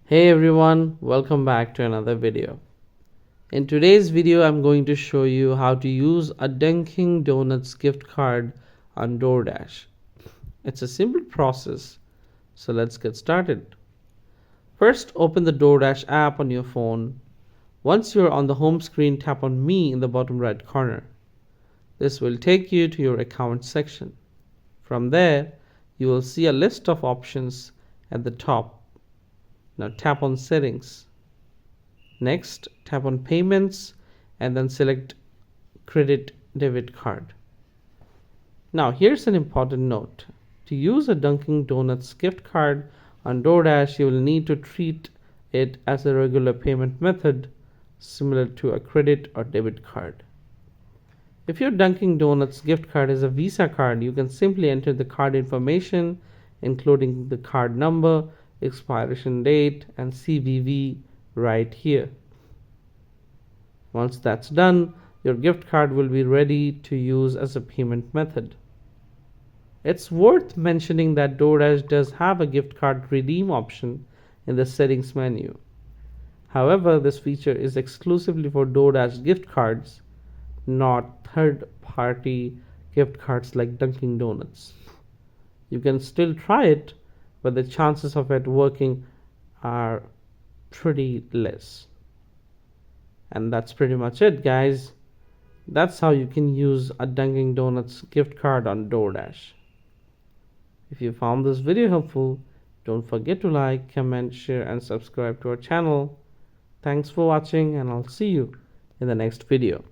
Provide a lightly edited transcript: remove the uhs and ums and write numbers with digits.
Hey everyone, welcome back to another video. In today's video, I'm going to show you how to use a Dunkin Donuts gift card on DoorDash. It's a simple process, so let's get started. First, open the DoorDash app on your phone. Once you're on the home screen, tap on Me in the bottom right corner. This will take you to your account section. From there, you will see a list of options at the top. Now tap on Settings. Next, tap on Payments and then select Credit Debit Card. Now here's an important note. To use a Dunkin' Donuts gift card on DoorDash, you will need to treat it as a regular payment method similar to a credit or debit card. If your Dunkin' Donuts gift card is a Visa card, you can simply enter the card information, including the card number, expiration date, and CVV right here. Once that's done, your gift card will be ready to use as a payment method. It's worth mentioning that DoorDash does have a gift card redeem option in the settings menu. However, this feature is exclusively for DoorDash gift cards, not third-party gift cards like Dunkin' Donuts. You can still try it, but the chances of it working are pretty less. And that's pretty much it, guys. That's how you can use a Dunkin' Donuts gift card on DoorDash. If you found this video helpful, don't forget to like, comment, share, and subscribe to our channel. Thanks for watching, and I'll see you in the next video.